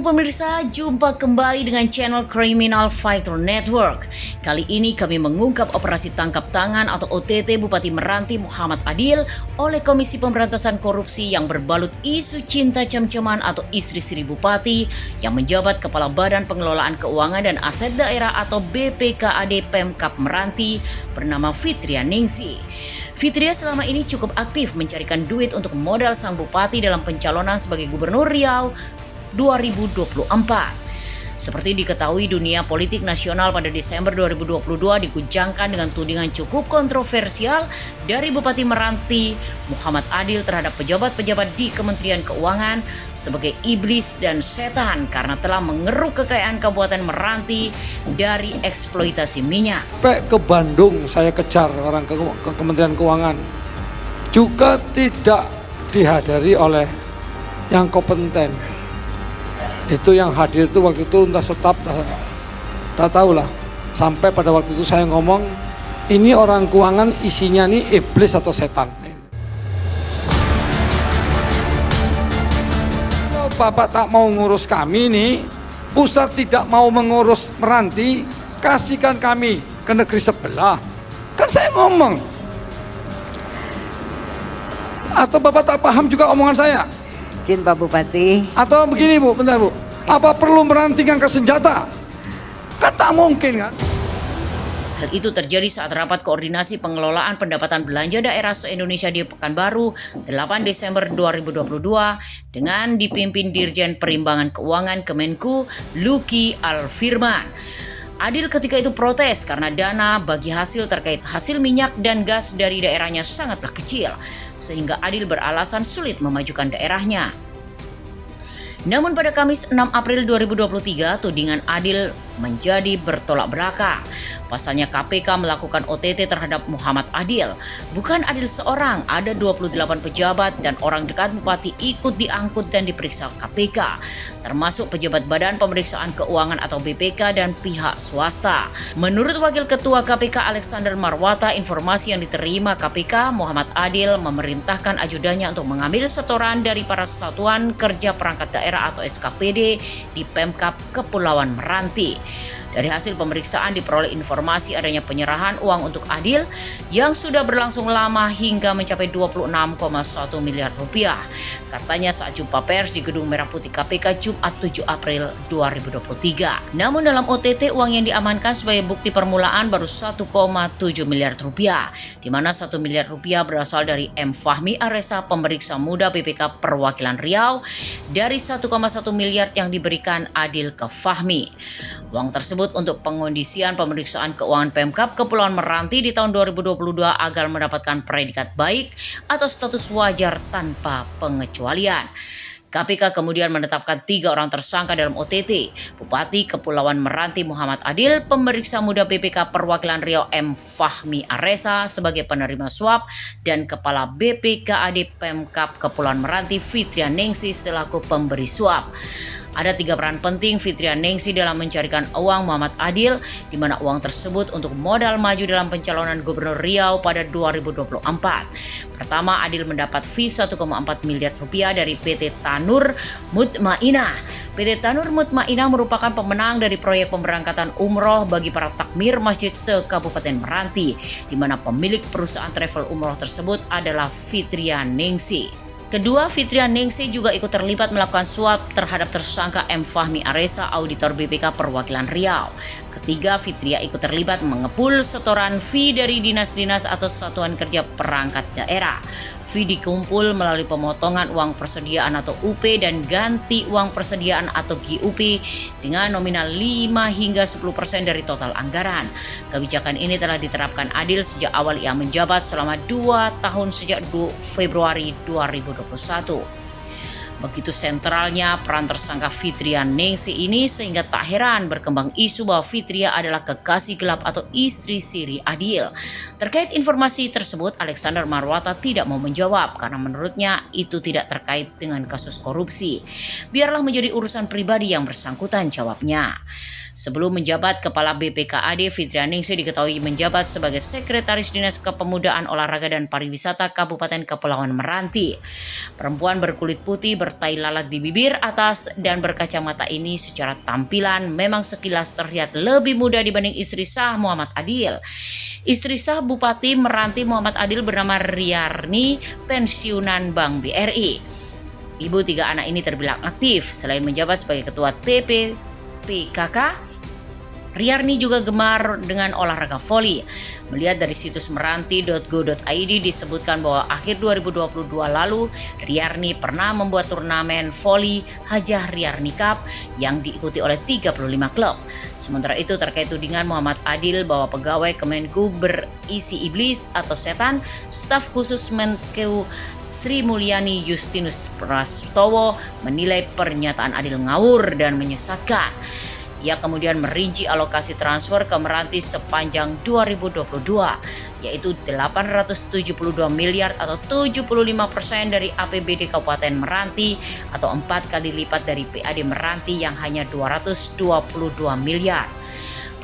pemirsa, jumpa kembali dengan channel Criminal Fighter Network. Kali ini kami mengungkap operasi tangkap tangan atau OTT Bupati Meranti Muhammad Adil oleh Komisi Pemberantasan Korupsi yang berbalut isu cinta cem-ceman atau istri siri Bupati yang menjabat Kepala Badan Pengelolaan Keuangan dan Aset Daerah atau BPKAD Pemkab Meranti bernama Fitria Ningsih. Fitria selama ini cukup aktif mencarikan duit untuk modal sang bupati dalam pencalonan sebagai Gubernur Riau 2024. Seperti diketahui, dunia politik nasional pada Desember 2022 diguncangkan dengan tudingan cukup kontroversial dari Bupati Meranti Muhammad Adil terhadap pejabat-pejabat di Kementerian Keuangan sebagai iblis dan setan karena telah mengeruk kekayaan Kabupaten Meranti dari eksploitasi minyak. Sampai ke Bandung saya kejar orang ke Kementerian Keuangan, juga tidak dihadiri oleh yang kompeten. Itu yang hadir itu waktu itu entah staf, tak tahu lah. Sampai pada waktu itu saya ngomong, ini orang keuangan isinya nih iblis atau setan. Kalau Bapak tak mau ngurus kami nih, pusat tidak mau mengurus Meranti, kasihkan kami ke negeri sebelah. Kan saya ngomong. Atau Bapak tak paham juga omongan saya? Izin Pak Bupati. Atau begini Bu, bentar Bu, apa perlu Meranti ngangkat senjata? Kan tak mungkin kan? Hal itu terjadi saat rapat koordinasi pengelolaan pendapatan belanja daerah se-Indonesia di Pekanbaru 8 Desember 2022 dengan dipimpin Dirjen Perimbangan Keuangan Kemenku Luki Alfirman. Adil ketika itu protes karena dana bagi hasil terkait hasil minyak dan gas dari daerahnya sangatlah kecil, sehingga Adil beralasan sulit memajukan daerahnya. Namun pada Kamis 6 April 2023, tudingan Adil menjadi bertolak belakang. Pasalnya KPK melakukan OTT terhadap Muhammad Adil. Bukan Adil seorang, ada 28 pejabat dan orang dekat Bupati ikut diangkut dan diperiksa KPK, termasuk pejabat Badan Pemeriksaan Keuangan atau BPK dan pihak swasta. Menurut Wakil Ketua KPK Alexander Marwata, informasi yang diterima KPK, Muhammad Adil memerintahkan ajudannya untuk mengambil setoran dari para satuan kerja perangkat daerah atau SKPD di Pemkab Kepulauan Meranti. Dari hasil pemeriksaan diperoleh informasi adanya penyerahan uang untuk Adil yang sudah berlangsung lama hingga mencapai 26,1 miliar rupiah. Katanya saat jumpa pers di Gedung Merah Putih KPK Jumat 7 April 2023. Namun dalam OTT uang yang diamankan sebagai bukti permulaan baru 1,7 miliar rupiah, di mana 1 miliar rupiah berasal dari M. Fahmi Aresa, pemeriksa muda BPK Perwakilan Riau, dari 1,1 miliar yang diberikan Adil ke Fahmi. Uang tersebut untuk pengondisian pemeriksaan keuangan Pemkab Kepulauan Meranti di tahun 2022 agar mendapatkan predikat baik atau status wajar tanpa pengecualian. KPK kemudian menetapkan 3 orang tersangka dalam OTT, Bupati Kepulauan Meranti Muhammad Adil, pemeriksa muda BPK Perwakilan Riau M. Fahmi Aresa sebagai penerima suap, dan Kepala BPKAD Pemkab Kepulauan Meranti Fitria Ningsih selaku pemberi suap. Ada 3 peran penting Fitria Ningsih dalam mencarikan uang Muhammad Adil, di mana uang tersebut untuk modal maju dalam pencalonan Gubernur Riau pada 2024. Pertama, Adil mendapat fee 1,4 miliar rupiah dari PT Tanur Mutmainah. PT Tanur Mutmainah merupakan pemenang dari proyek pemberangkatan umroh bagi para takmir masjid se-Kabupaten Meranti, di mana pemilik perusahaan travel umroh tersebut adalah Fitria Ningsih. Kedua, Fitria Ningsih juga ikut terlibat melakukan suap terhadap tersangka M. Fahmi Aresa, auditor BPK Perwakilan Riau. Ketiga, Fitria ikut terlibat mengepul setoran fee dari dinas-dinas atau satuan kerja perangkat daerah. Fee dikumpul melalui pemotongan uang persediaan atau UP dan ganti uang persediaan atau GUP dengan nominal 5 hingga 10% dari total anggaran. Kebijakan ini telah diterapkan Adil sejak awal ia menjabat selama 2 tahun sejak 2 Februari 2021. Begitu sentralnya peran tersangka Fitria Ningsih ini sehingga tak heran berkembang isu bahwa Fitria adalah kekasih gelap atau istri siri Adil. Terkait informasi tersebut, Alexander Marwata tidak mau menjawab karena menurutnya itu tidak terkait dengan kasus korupsi. Biarlah menjadi urusan pribadi yang bersangkutan, jawabnya. Sebelum menjabat Kepala BPKAD, Fitrianingsih diketahui menjabat sebagai Sekretaris Dinas Kepemudaan, Olahraga dan Pariwisata Kabupaten Kepulauan Meranti. Perempuan berkulit putih, bertai lalat di bibir atas dan berkacamata ini secara tampilan memang sekilas terlihat lebih muda dibanding istri sah Muhammad Adil. Istri sah Bupati Meranti Muhammad Adil bernama Riarni, pensiunan Bank BRI. Ibu tiga anak ini terbilang aktif. Selain menjabat sebagai Ketua TPPKK, Riarni juga gemar dengan olahraga voli. Melihat dari situs meranti.go.id disebutkan bahwa akhir 2022 lalu, Riarni pernah membuat turnamen voli Hajah Riarni Cup yang diikuti oleh 35 klub. Sementara itu terkait tudingan Muhammad Adil bahwa pegawai Kemenku berisi iblis atau setan, staf khusus Menku Sri Mulyani Justinus Prastowo menilai pernyataan Adil ngawur dan menyesatkan. Ia kemudian merinci alokasi transfer ke Meranti sepanjang 2022, yaitu 872 miliar atau 75% dari APBD Kabupaten Meranti atau 4 kali lipat dari PAD Meranti yang hanya 222 miliar.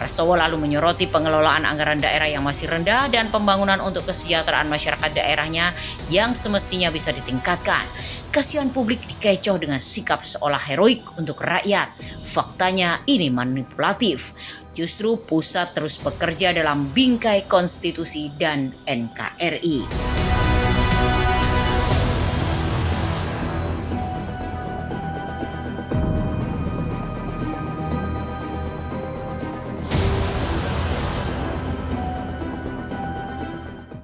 Prastowo lalu menyoroti pengelolaan anggaran daerah yang masih rendah dan pembangunan untuk kesejahteraan masyarakat daerahnya yang semestinya bisa ditingkatkan. Kasihan publik dikecoh dengan sikap seolah heroik untuk rakyat. Faktanya ini manipulatif. Justru pusat terus bekerja dalam bingkai konstitusi dan NKRI.